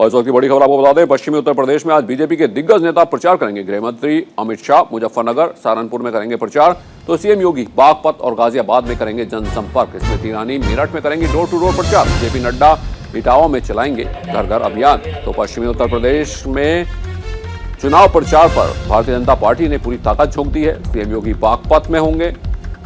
और इस वक्त की बड़ी खबर आपको बता दें, पश्चिमी उत्तर प्रदेश में आज बीजेपी के दिग्गज नेता प्रचार करेंगे। गृह मंत्री अमित शाह मुजफ्फरनगर, सहारनपुर में करेंगे प्रचार, तो सीएम योगी बागपत और गाजियाबाद में करेंगे जनसंपर्क। स्मृति ईरानी मेरठ में करेंगी डोर टू डोर प्रचार। जेपी नड्डा इटावा में चलाएंगे घर घर अभियान। तो पश्चिमी उत्तर प्रदेश में चुनाव प्रचार पर भारतीय जनता पार्टी ने पूरी ताकत झोंक दी है। सीएम योगी बागपत में होंगे,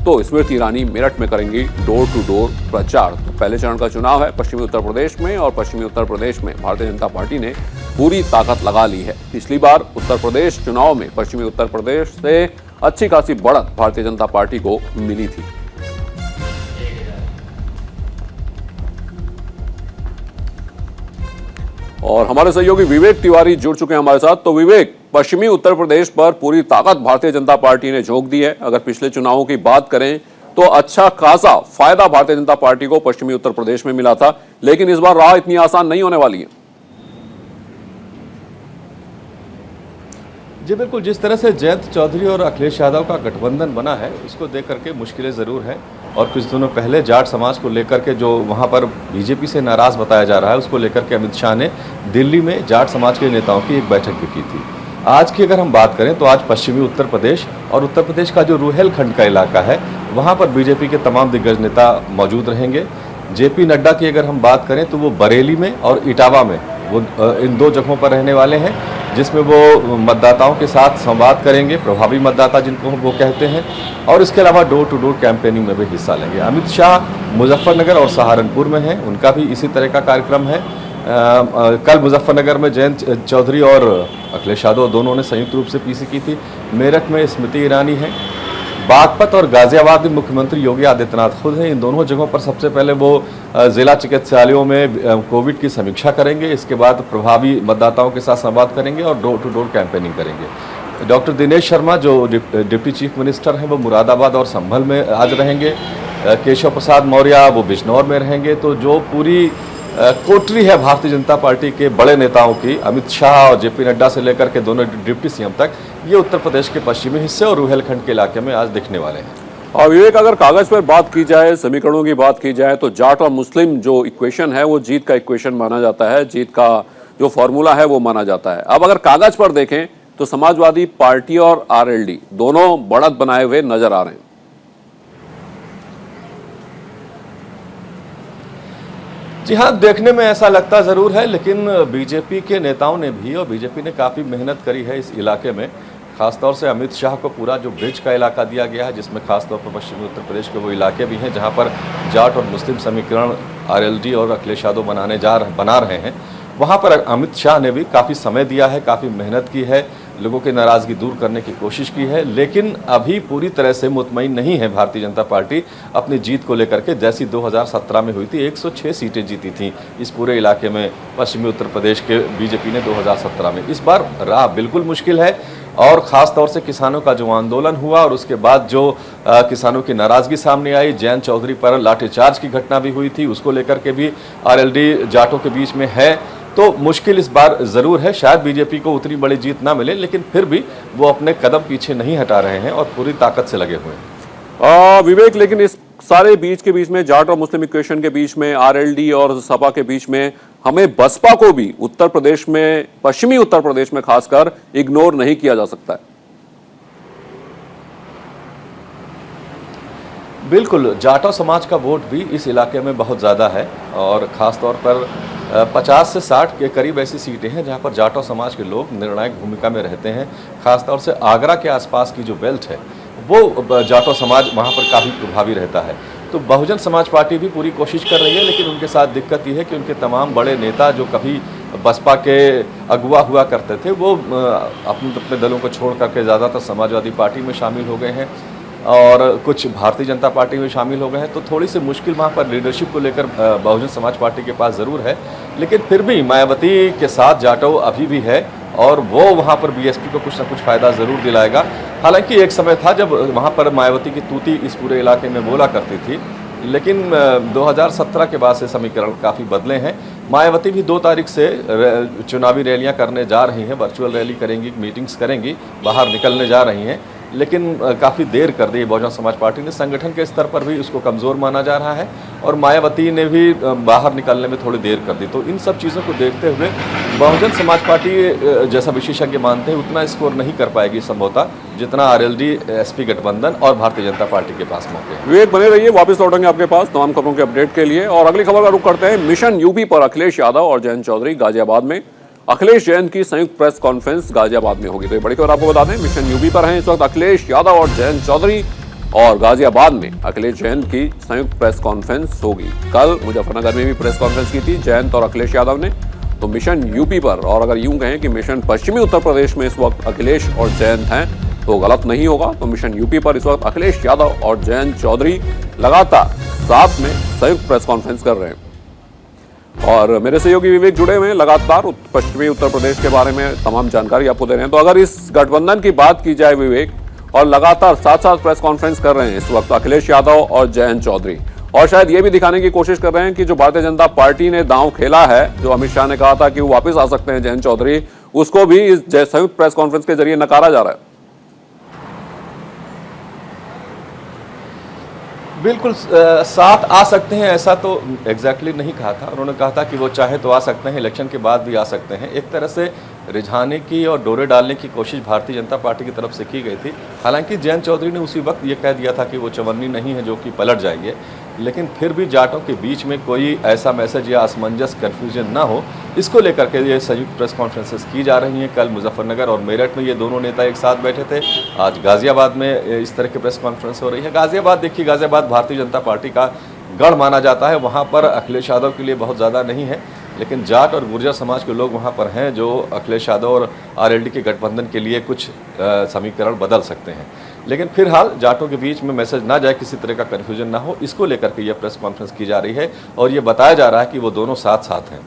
तो स्मृति ईरानी मेरठ में करेंगी डोर टू डोर प्रचार। तो पहले चरण का चुनाव है पश्चिमी उत्तर प्रदेश में, और पश्चिमी उत्तर प्रदेश में भारतीय जनता पार्टी ने पूरी ताकत लगा ली है। पिछली बार उत्तर प्रदेश चुनाव में पश्चिमी उत्तर प्रदेश से अच्छी खासी बढ़त भारतीय जनता पार्टी को मिली थी। और हमारे सहयोगी विवेक तिवारी जुड़ चुके हैं हमारे साथ। तो विवेक, पश्चिमी उत्तर प्रदेश पर पूरी ताकत भारतीय जनता पार्टी ने झोंक दी है। अगर पिछले चुनावों की बात करें तो अच्छा खासा फायदा भारतीय जनता पार्टी को पश्चिमी उत्तर प्रदेश में मिला था, लेकिन इस बार राह इतनी आसान नहीं होने वाली है। जी बिल्कुल, जिस तरह से जयंत चौधरी और अखिलेश यादव का गठबंधन बना है, उसको देख करके मुश्किलें ज़रूर हैं। और कुछ दिनों पहले जाट समाज को लेकर के जो वहाँ पर बीजेपी से नाराज़ बताया जा रहा है, उसको लेकर के अमित शाह ने दिल्ली में जाट समाज के नेताओं की एक बैठक भी की थी। आज की अगर हम बात करें तो आज पश्चिमी उत्तर प्रदेश और उत्तर प्रदेश का जो रुहेलखंड का इलाका है, वहाँ पर बीजेपी के तमाम दिग्गज नेता मौजूद रहेंगे। जेपी नड्डा की अगर हम बात करें तो वो बरेली में और इटावा में, वो इन दो जगहों पर रहने वाले हैं, जिसमें वो मतदाताओं के साथ संवाद करेंगे, प्रभावी मतदाता जिनको वो कहते हैं, और इसके अलावा डोर टू डोर कैंपेनिंग में भी हिस्सा लेंगे। अमित शाह मुजफ्फरनगर और सहारनपुर में हैं, उनका भी इसी तरह का कार्यक्रम है। कल मुजफ्फरनगर में जयंत चौधरी और अखिलेश यादव दोनों ने संयुक्त रूप से पीसी की थी। मेरठ में स्मृति ईरानी है। बागपत और गाजियाबाद में मुख्यमंत्री योगी आदित्यनाथ खुद हैं। इन दोनों जगहों पर सबसे पहले वो जिला चिकित्सालयों में कोविड की समीक्षा करेंगे, इसके बाद प्रभावी मतदाताओं के साथ संवाद करेंगे और डोर टू डोर कैंपेनिंग करेंगे। डॉक्टर दिनेश शर्मा जो डिप्टी चीफ मिनिस्टर हैं, वो मुरादाबाद और संभल में आज रहेंगे। केशव प्रसाद मौर्य वो बिजनौर में रहेंगे। तो जो पूरी कोटरी है भारतीय जनता पार्टी के बड़े नेताओं की, अमित शाह और जेपी नड्डा से लेकर के दोनों डिप्टी सीएम तक, ये उत्तर प्रदेश के पश्चिमी हिस्से और रुहेलखंड के इलाके में आज दिखने वाले हैं। और विवेक, अगर कागज पर बात की जाए, समीकरणों की बात की जाए, तो जाट और मुस्लिम जो इक्वेशन है वो जीत का इक्वेशन माना जाता है, जीत का जो फॉर्मूला है वो माना जाता है। अब अगर कागज पर देखें तो समाजवादी पार्टी और आरएलडी दोनों बढ़त बनाए हुए नजर आ रहे हैं। जी हाँ, देखने में ऐसा लगता ज़रूर है, लेकिन बीजेपी के नेताओं ने भी, और बीजेपी ने काफ़ी मेहनत करी है इस इलाके में। खासतौर से अमित शाह को पूरा जो ब्रिज का इलाका दिया गया है, जिसमें खासतौर पर पश्चिमी उत्तर प्रदेश के वो इलाके भी हैं जहाँ पर जाट और मुस्लिम समीकरण आरएलडी और अखिलेश यादव बना रहे हैं, वहाँ पर अमित शाह ने भी काफ़ी समय दिया है, काफ़ी मेहनत की है, लोगों की नाराज़गी दूर करने की कोशिश की है। लेकिन अभी पूरी तरह से मुतमईन नहीं है भारतीय जनता पार्टी अपनी जीत को लेकर के, जैसी 2017 में हुई थी। 106 सीटें जीती थी इस पूरे इलाके में पश्चिमी उत्तर प्रदेश के बीजेपी ने 2017 में। इस बार राह बिल्कुल मुश्किल है, और ख़ास तौर से किसानों का जो आंदोलन हुआ और उसके बाद जो किसानों की नाराज़गी सामने आई, जयंत चौधरी पर लाठीचार्ज की घटना भी हुई थी, उसको लेकर के भी आरएलडी जाटों के बीच में है। तो मुश्किल इस बार ज़रूर है। शायद बीजेपी को उतनी बड़ी जीत ना मिले, लेकिन फिर भी वो अपने कदम पीछे नहीं हटा रहे हैं और पूरी ताकत से लगे हुए हैं। विवेक, लेकिन इस सारे बीच के बीच में, जाट और मुस्लिम इक्वेशन के बीच में, आरएलडी और सपा के बीच में, हमें बसपा को भी उत्तर प्रदेश में, पश्चिमी उत्तर प्रदेश में खासकर इग्नोर नहीं किया जा सकता है। बिल्कुल, जाटो समाज का वोट भी इस इलाके में बहुत ज़्यादा है, और ख़ास तौर पर 50 से 60 के करीब ऐसी सीटें हैं जहां पर जाटो समाज के लोग निर्णायक भूमिका में रहते हैं। ख़ासतौर से आगरा के आसपास की जो बेल्ट है, वो जाटो समाज वहां पर काफ़ी प्रभावी रहता है। तो बहुजन समाज पार्टी भी पूरी कोशिश कर रही है, लेकिन उनके साथ दिक्कत ये है कि उनके तमाम बड़े नेता जो कभी बसपा के अगुवा हुआ करते थे, वो अपने दलों को छोड़ करके ज़्यादातर समाजवादी पार्टी में शामिल हो गए हैं और कुछ भारतीय जनता पार्टी में शामिल हो गए हैं। तो थोड़ी सी मुश्किल वहाँ पर लीडरशिप को लेकर बहुजन समाज पार्टी के पास ज़रूर है, लेकिन फिर भी मायावती के साथ जाटो अभी भी है, और वो वहाँ पर बीएसपी को कुछ ना कुछ फ़ायदा ज़रूर दिलाएगा। हालांकि एक समय था जब वहाँ पर मायावती की तूती इस पूरे इलाके में बोला करती थी, लेकिन 2017 के बाद से समीकरण काफ़ी बदले हैं। मायावती भी 2 तारीख से चुनावी रैलियां करने जा रही हैं, वर्चुअल रैली करेंगी, मीटिंग्स करेंगी, बाहर निकलने जा रही हैं, लेकिन काफ़ी देर कर दी बहुजन समाज पार्टी ने। संगठन के स्तर पर भी उसको कमज़ोर माना जा रहा है और मायावती ने भी बाहर निकलने में थोड़ी देर कर दी। तो इन सब चीज़ों को देखते हुए बहुजन समाज पार्टी जैसा विशेषज्ञ मानते हैं उतना स्कोर नहीं कर पाएगी संभवतः जितना आरएलडी, एसपी गठबंधन और भारतीय जनता पार्टी के पास मौके हैं। विवेक बने रहिए, वापस लौटेंगे आपके पास तमाम खबरों के अपडेट के लिए। और अगली खबर का रुख करते हैं मिशन यूपी पर। अखिलेश यादव और जयंत चौधरी गाजियाबाद में। अखिलेश जयंत की संयुक्त प्रेस कॉन्फ्रेंस गाजियाबाद में होगी। तो ये बड़ी खबर आपको बता दें, मिशन यूपी पर हैं इस वक्त अखिलेश यादव और जयंत चौधरी और गाजियाबाद में अखिलेश जयंत की संयुक्त प्रेस कॉन्फ्रेंस होगी। कल मुजफ्फरनगर में भी प्रेस कॉन्फ्रेंस की थी जयंत और अखिलेश यादव ने। तो मिशन यूपी पर, और अगर यूं कहें कि मिशन पश्चिमी उत्तर प्रदेश में इस वक्त अखिलेश और जयंत हैं तो गलत नहीं होगा। तो मिशन यूपी पर इस वक्त अखिलेश यादव और जयंत चौधरी लगातार साथ में संयुक्त प्रेस कॉन्फ्रेंस कर रहे हैं। और मेरे सहयोगी विवेक जुड़े हुए हैं लगातार पश्चिमी उत्तर प्रदेश के बारे में तमाम जानकारी आपको दे रहे हैं। तो अगर इस गठबंधन की बात की जाए विवेक, और लगातार साथ साथ प्रेस कॉन्फ्रेंस कर रहे हैं इस वक्त अखिलेश यादव और जयंत चौधरी, और शायद ये भी दिखाने की कोशिश कर रहे हैं कि जो भारतीय जनता पार्टी ने दांव खेला है, जो अमित शाह ने कहा था कि वो वापस आ सकते हैं जयंत चौधरी, उसको भी इस संयुक्त प्रेस कॉन्फ्रेंस के जरिए नकारा जा रहा है। बिल्कुल साथ आ सकते हैं ऐसा तो एग्जैक्टली नहीं कहा था। उन्होंने कहा था कि वो चाहे तो आ सकते हैं, इलेक्शन के बाद भी आ सकते हैं। एक तरह से रिझाने की और डोरे डालने की कोशिश भारतीय जनता पार्टी की तरफ से की गई थी। हालांकि जयंत चौधरी ने उसी वक्त ये कह दिया था कि वो चवन्नी नहीं है जो कि पलट जाएंगे, लेकिन फिर भी जाटों के बीच में कोई ऐसा मैसेज या असमंजस कन्फ्यूजन ना हो, इसको लेकर के ये संयुक्त प्रेस कॉन्फ्रेंसेस की जा रही हैं। कल मुजफ्फरनगर और मेरठ में ये दोनों नेता एक साथ बैठे थे। आज गाजियाबाद में इस तरह की प्रेस कॉन्फ्रेंस हो रही है। गाजियाबाद देखिए, गाजियाबाद भारतीय जनता पार्टी का गढ़ माना जाता है। वहाँ पर अखिलेश यादव के लिए बहुत ज़्यादा नहीं है, लेकिन जाट और गुर्जर समाज के लोग वहाँ पर हैं जो अखिलेश यादव और आरएलडी के गठबंधन के लिए कुछ समीकरण बदल सकते हैं। लेकिन फिलहाल जाटों के बीच में मैसेज ना जाए, किसी तरह का कन्फ्यूजन ना हो, इसको लेकर के यह प्रेस कॉन्फ्रेंस की जा रही है और ये बताया जा रहा है कि वो दोनों साथ साथ हैं।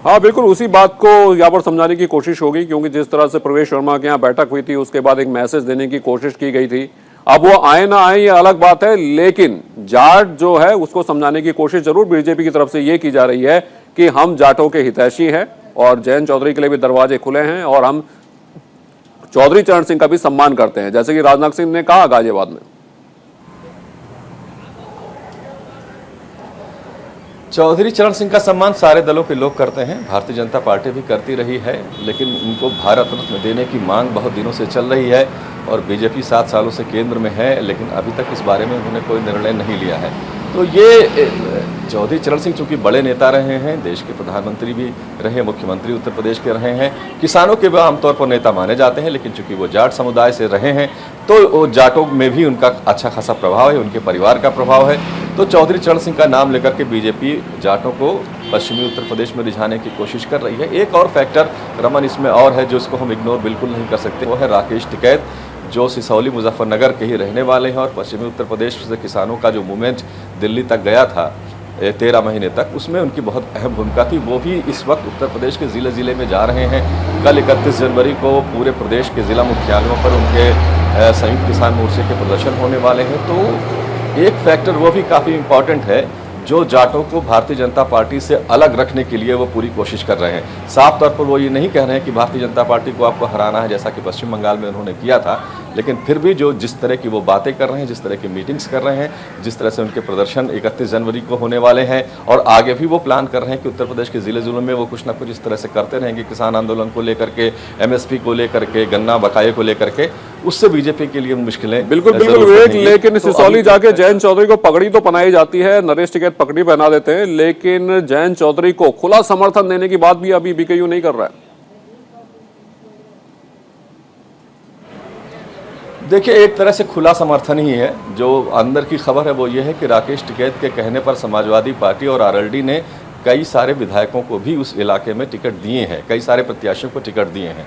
हाँ बिल्कुल, उसी बात को यहाँ पर समझाने की कोशिश होगी, क्योंकि जिस तरह से प्रवेश वर्मा के यहाँ बैठक हुई थी उसके बाद एक मैसेज देने की कोशिश की गई थी। अब वो आए ना आए ये अलग बात है, लेकिन जाट जो है उसको समझाने की कोशिश जरूर बीजेपी की तरफ से ये की जा रही है कि हम जाटों के हितैषी हैं और जयंत चौधरी के लिए भी दरवाजे खुले हैं और हम चौधरी चरण सिंह का भी सम्मान करते हैं, जैसे कि राजनाथ सिंह ने कहा गाजियाबाद में। चौधरी चरण सिंह का सम्मान सारे दलों के लोग करते हैं, भारतीय जनता पार्टी भी करती रही है, लेकिन उनको भारत रत्न देने की मांग बहुत दिनों से चल रही है और बीजेपी 7 सालों से केंद्र में है, लेकिन अभी तक इस बारे में उन्होंने कोई निर्णय नहीं लिया है। तो ये चौधरी चरण सिंह चूंकि बड़े नेता रहे हैं, देश के प्रधानमंत्री भी रहे, मुख्यमंत्री उत्तर प्रदेश के रहे हैं, किसानों के भी आमतौर पर नेता माने जाते हैं, लेकिन चूंकि वो जाट समुदाय से रहे हैं तो जाटों में भी उनका अच्छा खासा प्रभाव है, उनके परिवार का प्रभाव है। तो चौधरी चरण सिंह का नाम लेकर के बीजेपी जाटों को पश्चिमी उत्तर प्रदेश में रिझाने की कोशिश कर रही है। एक और फैक्टर रमन इसमें और है जो इसको हम इग्नोर बिल्कुल नहीं कर सकते, वो है राकेश टिकैत, जो सिसौली मुजफ्फरनगर के ही रहने वाले हैं और पश्चिमी उत्तर प्रदेश से किसानों का जो मूवमेंट दिल्ली तक गया था 13 महीने तक, उसमें उनकी बहुत अहम भूमिका थी। वो भी इस वक्त उत्तर प्रदेश के ज़िले ज़िले में जा रहे हैं। कल 31 जनवरी को पूरे प्रदेश के ज़िला मुख्यालयों पर उनके संयुक्त किसान मोर्चे के प्रदर्शन होने वाले हैं। तो एक फैक्टर वो भी काफ़ी इम्पॉर्टेंट है जो जाटों को भारतीय जनता पार्टी से अलग रखने के लिए वो पूरी कोशिश कर रहे हैं। साफ तौर पर वो ये नहीं कह रहे हैं कि भारतीय जनता पार्टी को आपको हराना है, जैसा कि पश्चिम बंगाल में उन्होंने किया था, लेकिन फिर भी जो जिस तरह की वो बातें कर रहे हैं, जिस तरह की मीटिंग्स कर रहे हैं, जिस तरह से उनके प्रदर्शन 31 जनवरी को होने वाले हैं और आगे भी वो प्लान कर रहे हैं कि उत्तर प्रदेश के ज़िले ज़िलों में वो कुछ ना कुछ इस तरह से करते रहेंगे, किसान आंदोलन को लेकर के, MSP को लेकर के, गन्ना बकाये को लेकर के, उससे बीजेपी के लिए मुश्किलें बिल्कुल विवेक। लेकिन सिसौली जाके जयंत चौधरी को पगड़ी तो पहनाई जाती है, नरेश टिकैत पगड़ी पहना देते हैं, लेकिन जयंत चौधरी को खुला समर्थन देने की बात भी अभी बीकेयू नहीं कर रहा है। देखिए, एक तरह से खुला समर्थन ही है। जो अंदर की खबर है वो ये है कि राकेश टिकैत के कहने पर समाजवादी पार्टी और आरएलडी ने कई सारे विधायकों को भी उस इलाके में टिकट दिए हैं, कई सारे प्रत्याशियों को टिकट दिए हैं।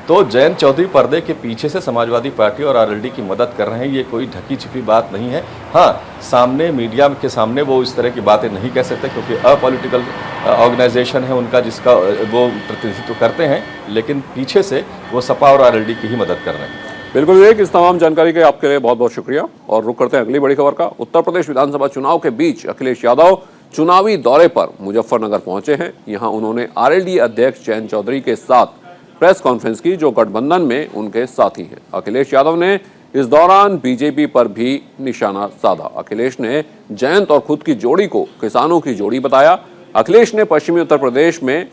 तो जयंत चौधरी पर्दे के पीछे से समाजवादी पार्टी और आरएलडी की मदद कर रहे हैं, ये कोई ढकी छिपी बात नहीं है। हाँ, सामने मीडिया के सामने वो इस तरह की बातें नहीं कह सकते क्योंकि अपॉलिटिकल ऑर्गेनाइजेशन है उनका जिसका वो प्रतिनिधित्व करते हैं, लेकिन पीछे से वो सपा और आरएलडी की ही मदद कर रहे हैं। बिल्कुल विवेक, इस तमाम जानकारी के आपके लिए बहुत बहुत शुक्रिया। और रुक करते हैं अगली बड़ी खबर का। उत्तर प्रदेश विधानसभा चुनाव के बीच अखिलेश यादव चुनावी दौरे पर मुजफ्फरनगर पहुंचे हैं। यहां उन्होंने आरएलडी अध्यक्ष जयंत चौधरी के साथ प्रेस कॉन्फ्रेंस की, जो गठबंधन में उनके साथी हैं। अखिलेश यादव ने इस दौरान बीजेपी पर भी निशाना साधा। अखिलेश ने जयंत और खुद की जोड़ी को किसानों की जोड़ी बताया। अखिलेश ने पश्चिमी उत्तर प्रदेश में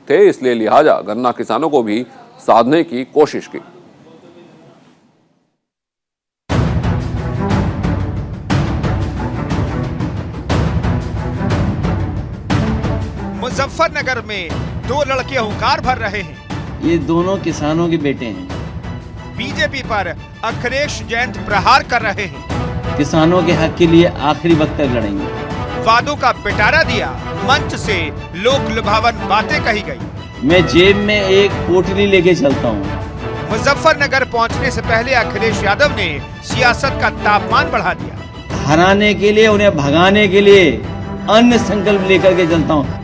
थे, इसलिए लिहाजा गन्ना किसानों को भी साधने की कोशिश की। मुजफ्फरनगर में दो लड़के हुंकार भर रहे हैं। ये दोनों किसानों के बेटे हैं। बीजेपी पर अखिलेश जयंत प्रहार कर रहे हैं। किसानों के हक के लिए आखिरी वक्त तक लड़ेंगे। वादों का पिटारा दिया, मंच से लोक लुभावन बातें कही गई। मैं जेब में एक पोटली लेके चलता हूँ। मुजफ्फरनगर पहुंचने से पहले अखिलेश यादव ने सियासत का तापमान बढ़ा दिया। हराने के लिए, उन्हें भगाने के लिए अन्य संकल्प लेकर के चलता हूँ।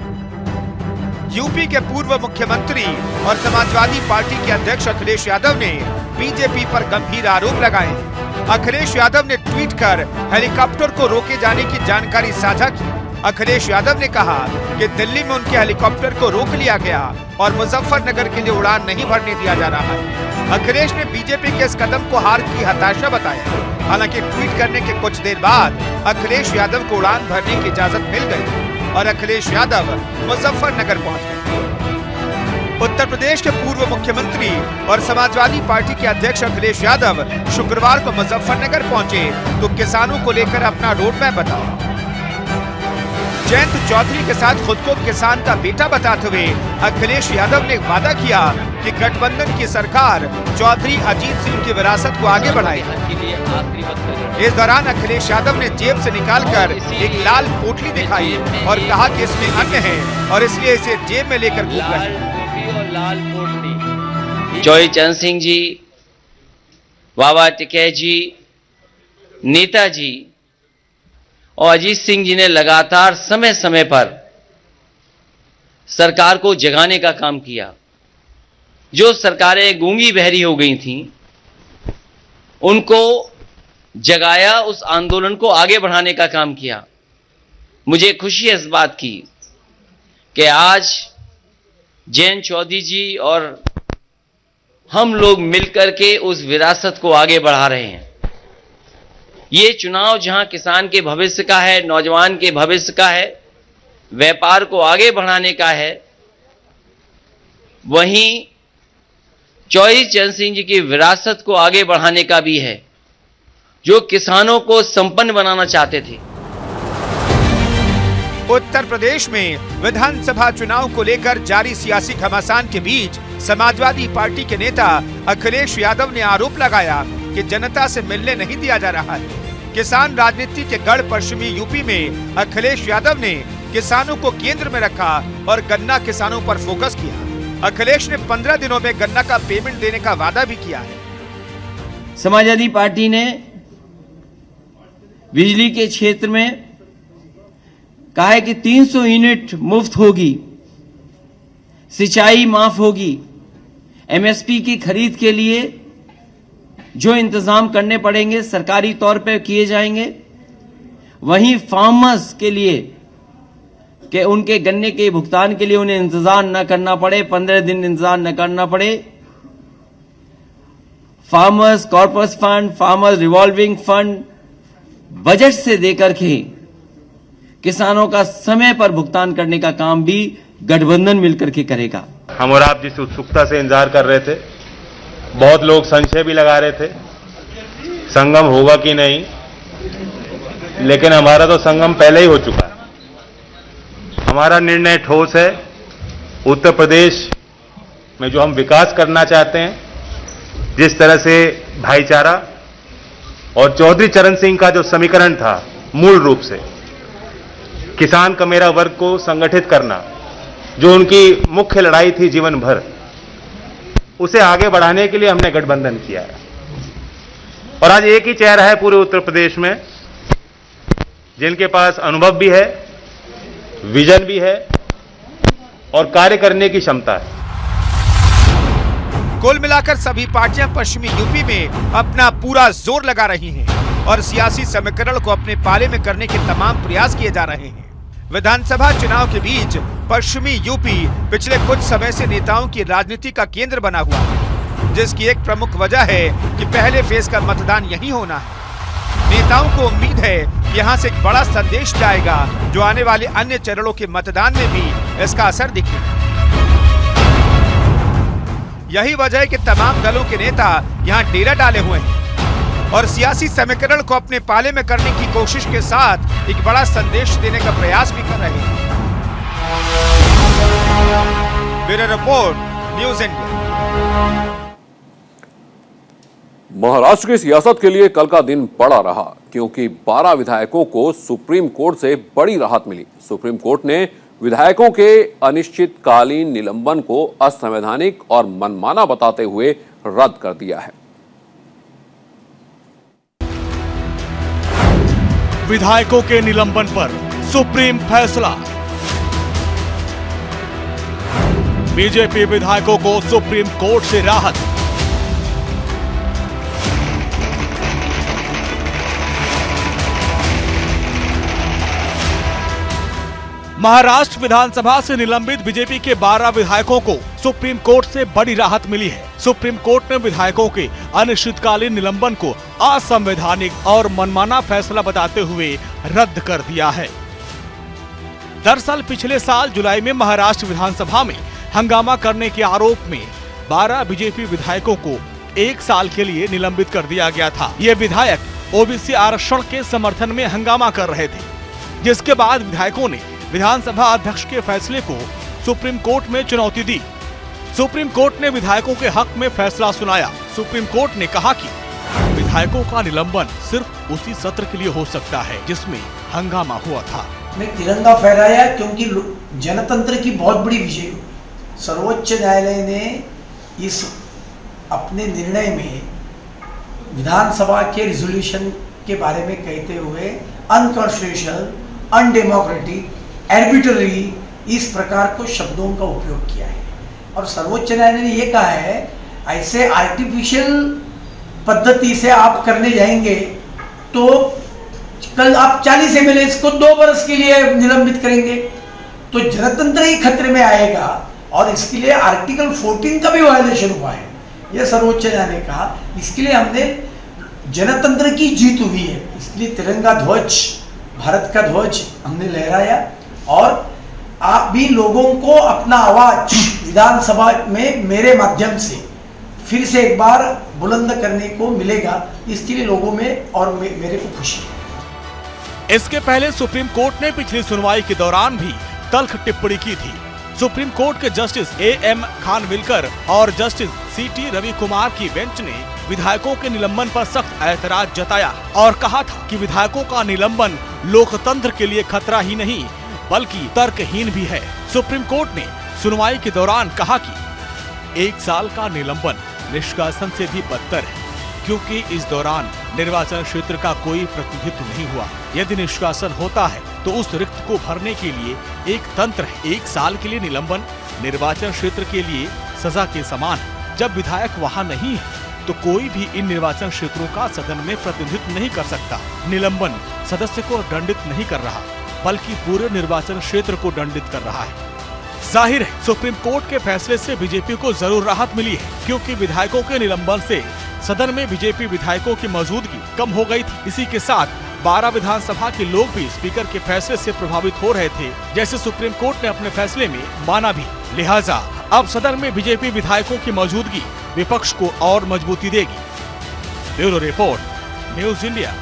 यूपी के पूर्व मुख्यमंत्री और समाजवादी पार्टी के अध्यक्ष अखिलेश यादव ने बीजेपी पर गंभीर आरोप लगाए। अखिलेश यादव ने ट्वीट कर हेलीकॉप्टर को रोके जाने की जानकारी साझा की। अखिलेश यादव ने कहा कि दिल्ली में उनके हेलीकॉप्टर को रोक लिया गया और मुजफ्फरनगर के लिए उड़ान नहीं भरने दिया जा रहा है। अखिलेश ने बीजेपी के इस कदम को हार की हताशा बताया। हालांकि ट्वीट करने के कुछ देर बाद अखिलेश यादव को उड़ान भरने की इजाजत मिल गई और अखिलेश यादव मुजफ्फरनगर पहुंच गए। उत्तर प्रदेश के पूर्व मुख्यमंत्री और समाजवादी पार्टी के अध्यक्ष अखिलेश यादव शुक्रवार को मुजफ्फरनगर पहुंचे तो किसानों को लेकर अपना रोड मैप बताया। जयंत चौधरी के साथ खुद को किसान का बेटा बताते हुए अखिलेश यादव ने वादा किया कि गठबंधन की सरकार चौधरी अजीत सिंह की विरासत को आगे बढ़ाएगी। इस दौरान अखिलेश यादव ने जेब से निकालकर एक लाल पोटली दिखाई और कहा कि इसमें अन्न है और इसलिए इसे जेब में लेकर घूम रहे हैं। चौधरी चरण सिंह जी, बाबा टिकैत जी, नेताजी और अजीत सिंह जी ने लगातार समय समय पर सरकार को जगाने का काम किया। जो सरकारें गूंगी बहरी हो गई थीं, उनको जगाया, उस आंदोलन को आगे बढ़ाने का काम किया। मुझे खुशी है इस बात की कि आज जयंत चौधरी जी और हम लोग मिलकर के उस विरासत को आगे बढ़ा रहे हैं। ये चुनाव जहां किसान के भविष्य का है, नौजवान के भविष्य का है, व्यापार को आगे बढ़ाने का है, वहीं चौधरी चरण सिंह जी की विरासत को आगे बढ़ाने का भी है, जो किसानों को संपन्न बनाना चाहते थे। उत्तर प्रदेश में विधानसभा चुनाव को लेकर जारी सियासी घमासान के बीच समाजवादी पार्टी के नेता अखिलेश यादव ने आरोप लगाया कि जनता से मिलने नहीं दिया जा रहा है। किसान राजनीति के गढ़ पश्चिमी यूपी में अखिलेश यादव ने किसानों को केंद्र में रखा और गन्ना किसानों पर फोकस किया। अखिलेश ने 15 दिनों में गन्ना का पेमेंट देने का वादा भी किया है। समाजवादी पार्टी ने बिजली के क्षेत्र में कहा है कि 300 यूनिट मुफ्त होगी, सिंचाई माफ होगी, एमएसपी की खरीद के लिए जो इंतजाम करने पड़ेंगे सरकारी तौर पर किए जाएंगे। वहीं फार्मर्स के लिए कि उनके गन्ने के भुगतान के लिए उन्हें इंतजार न करना पड़े, 15 दिन इंतजार न करना पड़े। Farmers corpus fund, farmers revolving fund budget से देकर के किसानों का समय पर भुगतान करने का काम भी गठबंधन मिलकर के करेगा। हम और आप जिस उत्सुकता से इंतजार कर रहे थे, बहुत लोग संशय भी लगा रहे थे संगम होगा कि नहीं, लेकिन हमारा तो संगम पहले ही हो चुका है। हमारा निर्णय ठोस है। उत्तर प्रदेश में जो हम विकास करना चाहते हैं, जिस तरह से भाईचारा और चौधरी चरण सिंह का जो समीकरण था, मूल रूप से किसान का मेरा वर्ग को संगठित करना, जो उनकी मुख्य लड़ाई थी जीवन भर, उसे आगे बढ़ाने के लिए हमने गठबंधन किया है। और आज एक ही चेहरा है पूरे उत्तर प्रदेश में जिनके पास अनुभव भी है, विजन भी है और कार्य करने की क्षमता है। कुल मिलाकर सभी पार्टियां पश्चिमी यूपी में अपना पूरा जोर लगा रही हैं और सियासी समीकरण को अपने पाले में करने के तमाम प्रयास किए जा रहे हैं। विधानसभा चुनाव के बीच पश्चिमी यूपी पिछले कुछ समय से नेताओं की राजनीति का केंद्र बना हुआ है। जिसकी एक प्रमुख वजह है कि पहले फेज का मतदान यहीं होना है। नेताओं को उम्मीद है कि यहाँ से एक बड़ा संदेश जाएगा जो आने वाले अन्य चरणों के मतदान में भी इसका असर दिखेगा। यही वजह है कि तमाम दलों के नेता यहाँ डेरा डाले हुए हैं और सियासी समीकरण को अपने पाले में करने की कोशिश के साथ एक बड़ा संदेश देने का प्रयास भी कर रहे हैं। Bureau report, news India. Maharashtra की सियासत के लिए कल का दिन बड़ा रहा क्योंकि 12 विधायकों को सुप्रीम कोर्ट से बड़ी राहत मिली। सुप्रीम कोर्ट ने विधायकों के अनिश्चितकालीन निलंबन को असंवैधानिक और मनमाना बताते हुए रद्द कर दिया है। विधायकों के निलंबन पर सुप्रीम फैसला। बीजेपी विधायकों को सुप्रीम कोर्ट से राहत। महाराष्ट्र विधानसभा से निलंबित बीजेपी के 12 विधायकों को सुप्रीम कोर्ट से बड़ी राहत मिली है। सुप्रीम कोर्ट ने विधायकों के अनिश्चितकालीन निलंबन को असंवैधानिक और मनमाना फैसला बताते हुए रद्द कर दिया है। दरअसल पिछले साल जुलाई में महाराष्ट्र विधानसभा में हंगामा करने के आरोप में 12 बीजेपी विधायकों को 1 साल के लिए निलंबित कर दिया गया था। ये विधायक ओबीसी आरक्षण के समर्थन में हंगामा कर रहे थे, जिसके बाद विधायकों ने विधानसभा अध्यक्ष के फैसले को सुप्रीम कोर्ट में चुनौती दी। सुप्रीम कोर्ट ने विधायकों के हक में फैसला सुनाया। सुप्रीम कोर्ट ने कहा कि विधायकों का निलंबन सिर्फ उसी सत्र के लिए हो सकता है जिसमें हंगामा हुआ था। में तिरंगा फहराया क्योंकि जनतंत्र की बहुत बड़ी विजय हुई। सर्वोच्च न्यायालय ने इस अपने निर्णय में विधानसभा के रिजोल्यूशन के बारे में कहते हुए अनकॉन्स्टिट्यूशनल, अनडेमोक्रेटिक, आर्बिट्ररी इस प्रकार को शब्दों का उपयोग किया है। और सर्वोच्च न्यायालय ने यह कहा है ऐसे आर्टिफिशियल पद्धति से आप करने जाएंगे तो कल आप 40 एमएलए को 2 वर्ष के लिए निलंबित करेंगे तो जनतंत्र ही खतरे में आएगा और इसके लिए आर्टिकल 14 का भी वायलेशन हुआ है, यह सर्वोच्च न्यायालय ने कहा। इसके लिए हमने जनतंत्र की जीत हुई है, इसलिए तिरंगा ध्वज, भारत का ध्वज हमने लहराया और आप भी लोगों को अपना आवाज विधानसभा में मेरे माध्यम से फिर से एक बार बुलंद करने को मिलेगा, इसके लिए लोगों में और मेरे को खुशी है। इसके पहले सुप्रीम कोर्ट ने पिछली सुनवाई के दौरान भी तल्ख टिप्पणी की थी। सुप्रीम कोर्ट के जस्टिस A.M. खानविलकर और जस्टिस C.T. रवि कुमार की बेंच ने विधायकों के निलंबन पर सख्त ऐतराज जताया और कहा था कि विधायकों का निलंबन लोकतंत्र के लिए खतरा ही नहीं बल्कि तर्कहीन भी है। सुप्रीम कोर्ट ने सुनवाई के दौरान कहा कि 1 साल का निलंबन निष्कासन से भी बदतर है क्योंकि इस दौरान निर्वाचन क्षेत्र का कोई प्रतिनिधित्व नहीं हुआ। यदि निष्कासन होता है तो उस रिक्त को भरने के लिए एक तंत्र है। 1 साल के लिए निलंबन निर्वाचन क्षेत्र के लिए सजा के समान है। जब विधायक वहां नहीं है तो कोई भी इन निर्वाचन क्षेत्रों का सदन में प्रतिनिधित्व नहीं कर सकता। निलंबन सदस्य को दंडित नहीं कर रहा बल्कि पूरे निर्वाचन क्षेत्र को दंडित कर रहा है। जाहिर है सुप्रीम कोर्ट के फैसले से बीजेपी को जरूर राहत मिली है क्योंकि विधायकों के निलंबन से सदन में बीजेपी विधायकों की मौजूदगी कम हो गई थी। इसी के साथ 12 विधानसभा के लोग भी स्पीकर के फैसले से प्रभावित हो रहे थे, जैसे सुप्रीम कोर्ट ने अपने फैसले में माना भी। लिहाजा अब सदन में बीजेपी विधायकों की मौजूदगी विपक्ष को और मजबूती देगी। Bureau report, news India.